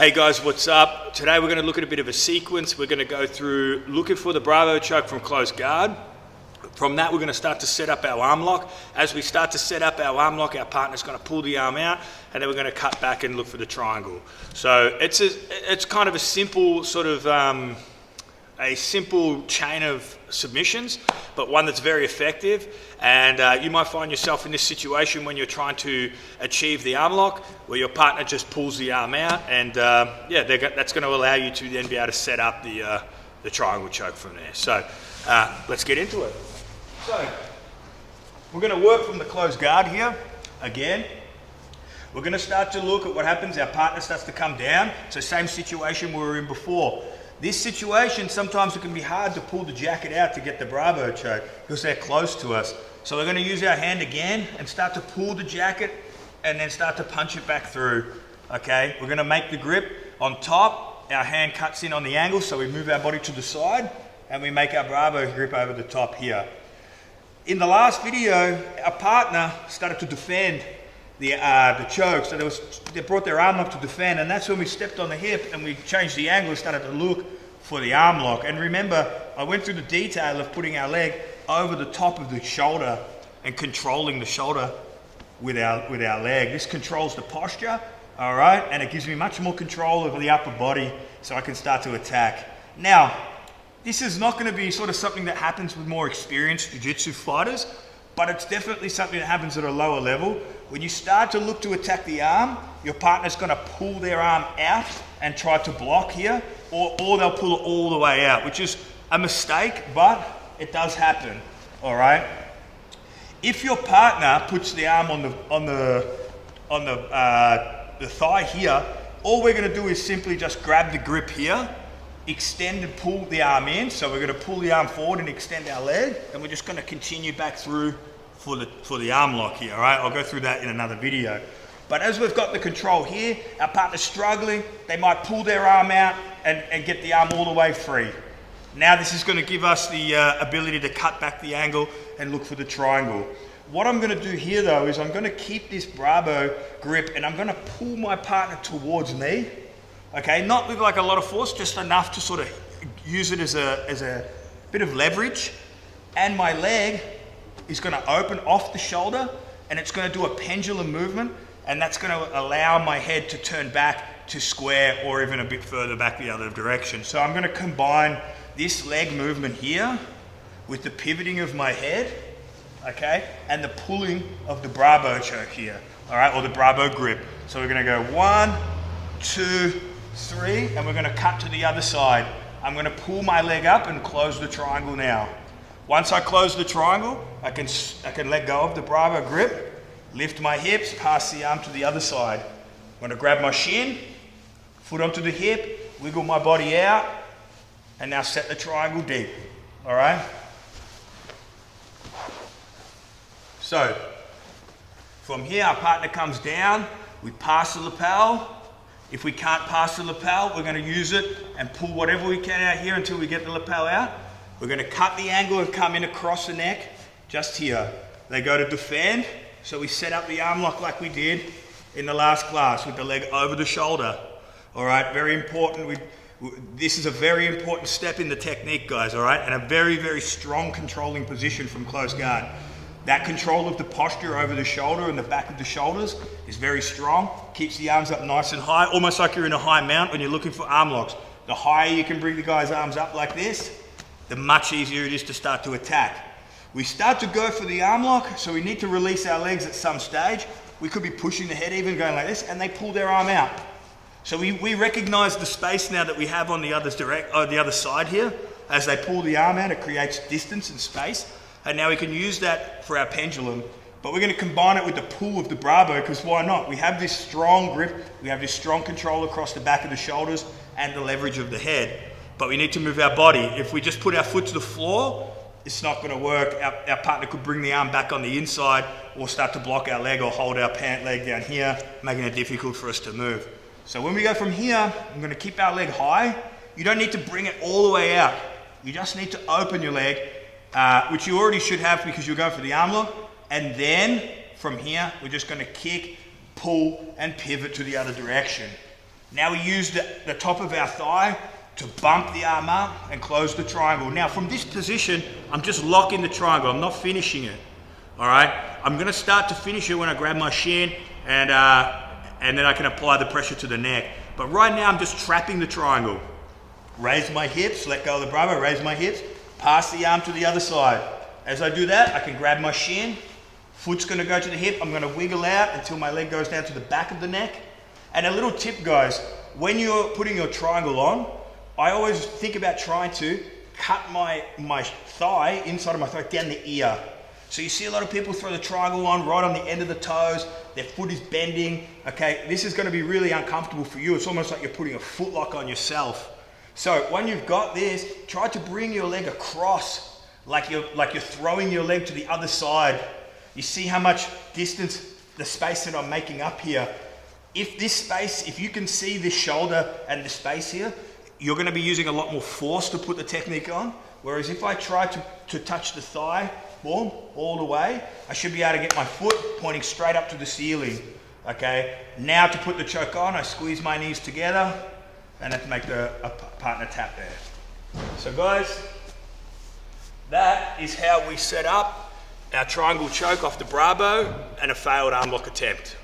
Hey guys, what's up? Today we're going to look at a bit of a sequence. We're going to go through looking for the bravo choke from close guard. From that, we're going to start to set up our arm lock. As we start to set up our arm lock, our partner's going to pull the arm out, and then we're going to cut back and look for the triangle. So it's kind of a simple sort of a simple chain of submissions, but one that's very effective. And you might find yourself in this situation when you're trying to achieve the arm lock, where your partner just pulls the arm out, and that's going to allow you to then be able to set up the triangle choke from there. So let's get into it. So we're going to work from the closed guard here again. We're going to start to look at what happens. Our partner starts to come down. So same situation we were in before. This situation, sometimes it can be hard to pull the jacket out to get the bravo choke because they're close to us. So we're going to use our hand again and start to pull the jacket and then start to punch it back through. Okay, we're going to make the grip on top. Our hand cuts in on the angle, so we move our body to the side and we make our bravo grip over the top here. In the last video, our partner started to defend the choke, so they brought their arm up to defend, and that's when we stepped on the hip and we changed the angle and started to look for the arm lock. And remember, I went through the detail of putting our leg over the top of the shoulder and controlling the shoulder with our leg. This controls the posture, all right, and it gives me much more control over the upper body so I can start to attack. Now, this is not going to be sort of something that happens with more experienced jiu-jitsu fighters, but it's definitely something that happens at a lower level. When you start to look to attack the arm, your partner's going to pull their arm out and try to block here, or they'll pull it all the way out, which is a mistake, but it does happen, all right? If your partner puts the arm on the thigh here, all we're going to do is simply just grab the grip here, extend and pull the arm in. So we're going to pull the arm forward and extend our leg, and we're just going to continue back through for the arm lock here, all right? I'll go through that in another video. But as we've got the control here, our partner's struggling, they might pull their arm out and get the arm all the way free. Now this is going to give us the ability to cut back the angle and look for the triangle. What I'm going to do here though is I'm going to keep this bravo grip and I'm going to pull my partner towards me. Okay, not with like a lot of force, just enough to sort of use it as a bit of leverage. And my leg is going to open off the shoulder and it's going to do a pendulum movement, and that's going to allow my head to turn back to square or even a bit further back the other direction. So I'm going to combine this leg movement here with the pivoting of my head, okay, and the pulling of the bravo choke here, all right, or the bravo grip. So we're going to go 1, 2, 3, and we're going to cut to the other side. I'm going to pull my leg up and close the triangle now. Once I close the triangle, I can let go of the bravo grip, lift my hips, pass the arm to the other side. I'm going to grab my shin, foot onto the hip, wiggle my body out, and now set the triangle deep, all right? So, from here, our partner comes down, we pass the lapel. If we can't pass the lapel, we're going to use it and pull whatever we can out here until we get the lapel out. We're going to cut the angle and come in across the neck, just here. They go to defend, so we set up the arm lock like we did in the last class with the leg over the shoulder. All right, very important. This is a very important step in the technique, guys, all right? And a very, very strong controlling position from close guard. That control of the posture over the shoulder and the back of the shoulders is very strong. Keeps the arms up nice and high, almost like you're in a high mount when you're looking for arm locks. The higher you can bring the guy's arms up like this, the much easier it is to start to attack. We start to go for the arm lock, so we need to release our legs at some stage. We could be pushing the head even, going like this, and they pull their arm out. So we recognize the space now that we have on the other side here. As they pull the arm out, it creates distance and space. And now we can use that for our pendulum, but we're going to combine it with the pull of the bravo, because why not? We have this strong grip, we have this strong control across the back of the shoulders and the leverage of the head, but we need to move our body. If we just put our foot to the floor, it's not going to work. Our partner could bring the arm back on the inside or start to block our leg or hold our pant leg down here, making it difficult for us to move. So when we go from here, I'm going to keep our leg high. You don't need to bring it all the way out. You just need to open your leg, which you already should have because you're going for the arm lock. And then from here, we're just going to kick, pull, and pivot to the other direction. Now we use the top of our thigh to bump the arm up and close the triangle. Now from this position, I'm just locking the triangle. I'm not finishing it, all right? I'm gonna start to finish it when I grab my shin and then I can apply the pressure to the neck. But right now I'm just trapping the triangle. Raise my hips, let go of the brabo, raise my hips, pass the arm to the other side. As I do that, I can grab my shin, foot's gonna go to the hip, I'm gonna wiggle out until my leg goes down to the back of the neck. And a little tip, guys, when you're putting your triangle on, I always think about trying to cut my thigh, inside of my thigh, down the ear. So you see a lot of people throw the triangle on right on the end of the toes, their foot is bending, okay? This is gonna be really uncomfortable for you. It's almost like you're putting a foot lock on yourself. So when you've got this, try to bring your leg across, like you're throwing your leg to the other side. You see how much distance, the space that I'm making up here. If this space, if you can see this shoulder and the space here, you're gonna be using a lot more force to put the technique on. Whereas if I try to touch the thigh, boom, all the way, I should be able to get my foot pointing straight up to the ceiling, okay? Now to put the choke on, I squeeze my knees together and I make a partner tap there. So guys, that is how we set up our triangle choke off the brabo and a failed arm lock attempt.